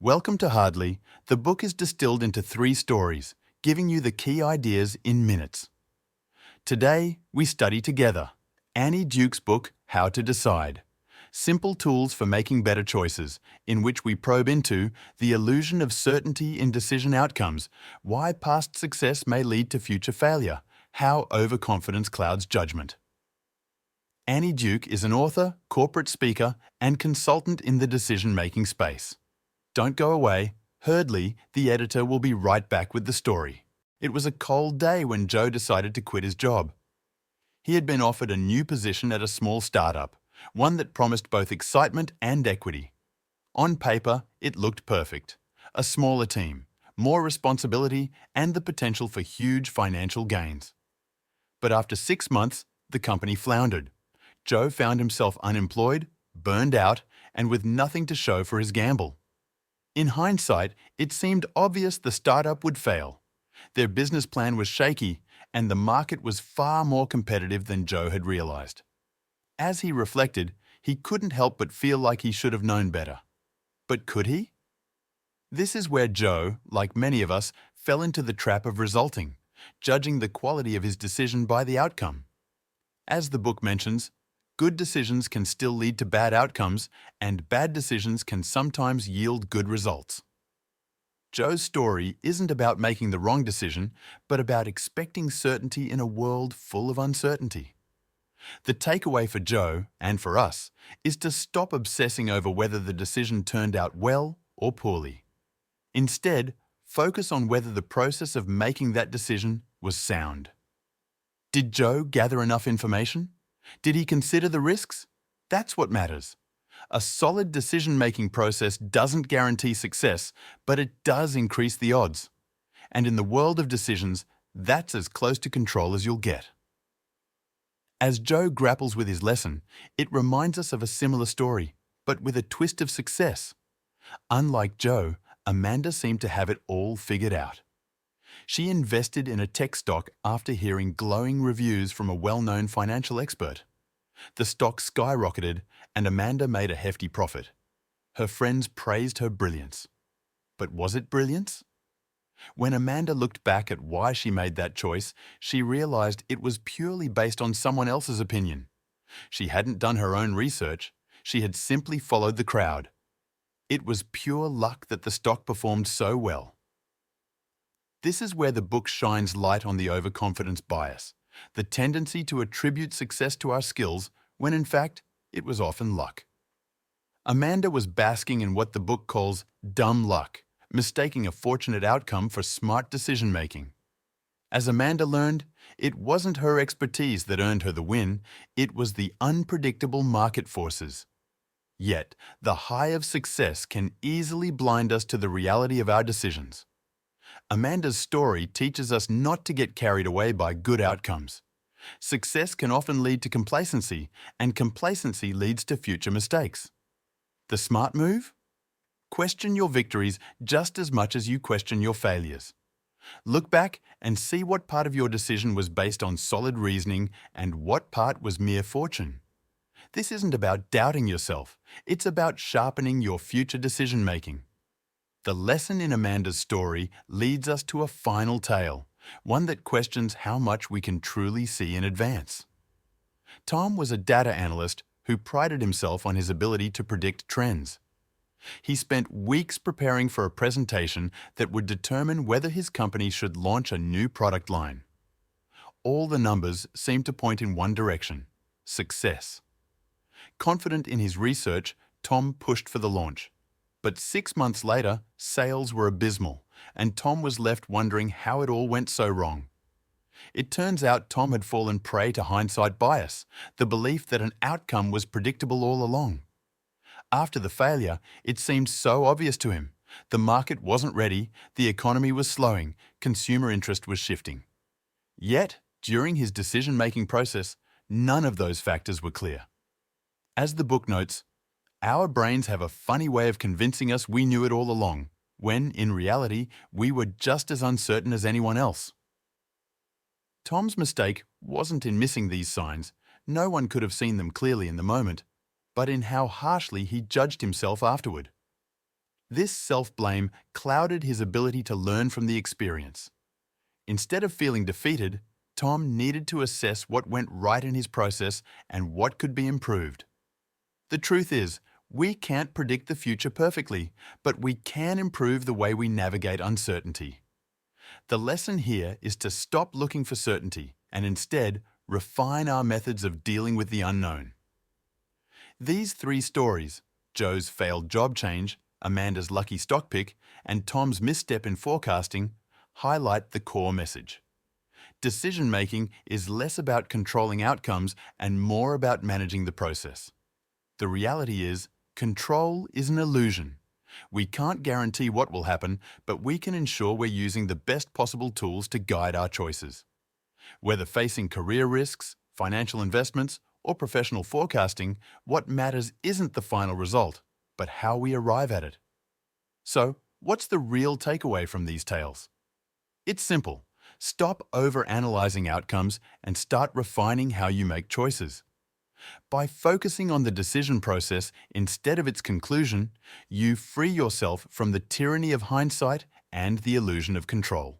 Welcome to Hardly. The book is distilled into 3 stories, giving you the key ideas in minutes. Today, we study together Annie Duke's book, How to Decide. Simple tools for making better choices, in which we probe into the illusion of certainty in decision outcomes, why past success may lead to future failure, how overconfidence clouds judgment. Annie Duke is an author, corporate speaker, and consultant in the decision-making space. Don't go away. Hurdley, the editor, will be right back with the story. It was a cold day when Joe decided to quit his job. He had been offered a new position at a small startup, one that promised both excitement and equity. On paper, it looked perfect. A smaller team, more responsibility, and the potential for huge financial gains. But after 6 months, the company floundered. Joe found himself unemployed, burned out, and with nothing to show for his gamble. In hindsight, it seemed obvious the startup would fail. Their business plan was shaky, and the market was far more competitive than Joe had realized. As he reflected, he couldn't help but feel like he should have known better. But could he? This is where Joe, like many of us, fell into the trap of resulting, judging the quality of his decision by the outcome. As the book mentions, good decisions can still lead to bad outcomes, and bad decisions can sometimes yield good results. Joe's story isn't about making the wrong decision, but about expecting certainty in a world full of uncertainty. The takeaway for Joe, and for us, is to stop obsessing over whether the decision turned out well or poorly. Instead, focus on whether the process of making that decision was sound. Did Joe gather enough information? Did he consider the risks? That's what matters. A solid decision-making process doesn't guarantee success, but it does increase the odds. And in the world of decisions, that's as close to control as you'll get. As Joe grapples with his lesson, it reminds us of a similar story, but with a twist of success. Unlike Joe, Amanda seemed to have it all figured out. She invested in a tech stock after hearing glowing reviews from a well-known financial expert. The stock skyrocketed, and Amanda made a hefty profit. Her friends praised her brilliance. But was it brilliance? When Amanda looked back at why she made that choice, she realized it was purely based on someone else's opinion. She hadn't done her own research. She had simply followed the crowd. It was pure luck that the stock performed so well. This is where the book shines light on the overconfidence bias, the tendency to attribute success to our skills when in fact it was often luck. Amanda was basking in what the book calls dumb luck, mistaking a fortunate outcome for smart decision-making. As Amanda learned, it wasn't her expertise that earned her the win, it was the unpredictable market forces. Yet, the high of success can easily blind us to the reality of our decisions. Amanda's story teaches us not to get carried away by good outcomes. Success can often lead to complacency, and complacency leads to future mistakes. The smart move? Question your victories just as much as you question your failures. Look back and see what part of your decision was based on solid reasoning and what part was mere fortune. This isn't about doubting yourself, it's about sharpening your future decision-making. The lesson in Amanda's story leads us to a final tale, one that questions how much we can truly see in advance. Tom was a data analyst who prided himself on his ability to predict trends. He spent weeks preparing for a presentation that would determine whether his company should launch a new product line. All the numbers seemed to point in one direction: success. Confident in his research, Tom pushed for the launch. But 6 months later, sales were abysmal, and Tom was left wondering how it all went so wrong. It turns out Tom had fallen prey to hindsight bias, the belief that an outcome was predictable all along. After the failure, it seemed so obvious to him. The market wasn't ready, the economy was slowing, consumer interest was shifting. Yet, during his decision-making process, none of those factors were clear. As the book notes, our brains have a funny way of convincing us we knew it all along, when, in reality, we were just as uncertain as anyone else. Tom's mistake wasn't in missing these signs. No one could have seen them clearly in the moment, but in how harshly he judged himself afterward. This self-blame clouded his ability to learn from the experience. Instead of feeling defeated, Tom needed to assess what went right in his process and what could be improved. The truth is, we can't predict the future perfectly, but we can improve the way we navigate uncertainty. The lesson here is to stop looking for certainty and instead refine our methods of dealing with the unknown. These three stories, Joe's failed job change, Amanda's lucky stock pick, and Tom's misstep in forecasting, highlight the core message. Decision-making is less about controlling outcomes and more about managing the process. The reality is, control is an illusion. We can't guarantee what will happen, but we can ensure we're using the best possible tools to guide our choices. Whether facing career risks, financial investments, or professional forecasting, what matters isn't the final result, but how we arrive at it. So, what's the real takeaway from these tales? It's simple. Stop over-analyzing outcomes and start refining how you make choices. By focusing on the decision process instead of its conclusion, you free yourself from the tyranny of hindsight and the illusion of control.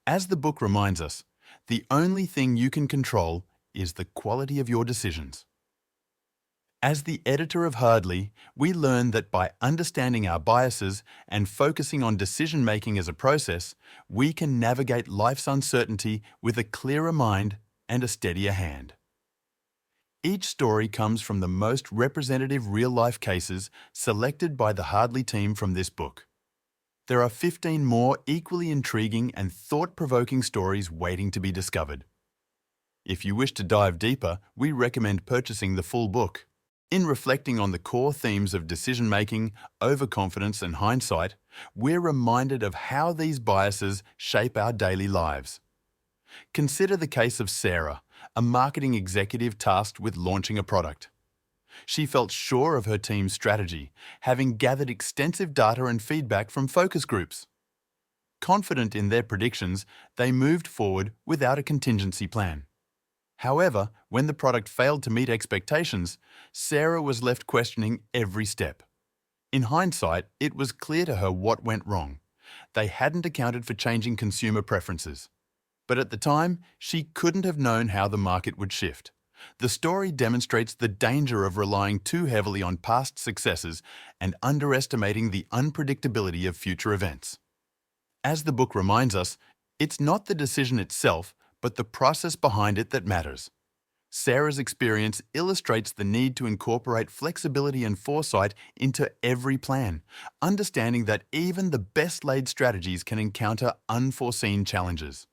As the book reminds us, the only thing you can control is the quality of your decisions. As the editor of Hardly, we learn that by understanding our biases and focusing on decision-making as a process, we can navigate life's uncertainty with a clearer mind and a steadier hand. Each story comes from the most representative real-life cases selected by the Hardly team from this book. There are 15 more equally intriguing and thought-provoking stories waiting to be discovered. If you wish to dive deeper, we recommend purchasing the full book. In reflecting on the core themes of decision-making, overconfidence, and hindsight, we're reminded of how these biases shape our daily lives. Consider the case of Sarah, a marketing executive tasked with launching a product. She felt sure of her team's strategy, having gathered extensive data and feedback from focus groups. Confident in their predictions, they moved forward without a contingency plan. However, when the product failed to meet expectations, Sarah was left questioning every step. In hindsight, it was clear to her what went wrong. They hadn't accounted for changing consumer preferences. But at the time, she couldn't have known how the market would shift. The story demonstrates the danger of relying too heavily on past successes and underestimating the unpredictability of future events. As the book reminds us, it's not the decision itself, but the process behind it that matters. Sarah's experience illustrates the need to incorporate flexibility and foresight into every plan, understanding that even the best-laid strategies can encounter unforeseen challenges.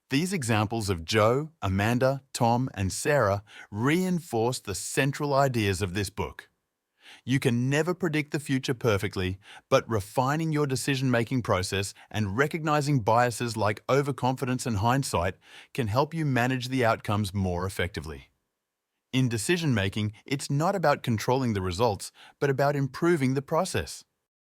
These examples of Joe, Amanda, Tom, and Sarah reinforce the central ideas of this book. You can never predict the future perfectly, but refining your decision-making process and recognizing biases like overconfidence and hindsight can help you manage the outcomes more effectively. In decision-making, it's not about controlling the results, but about improving the process.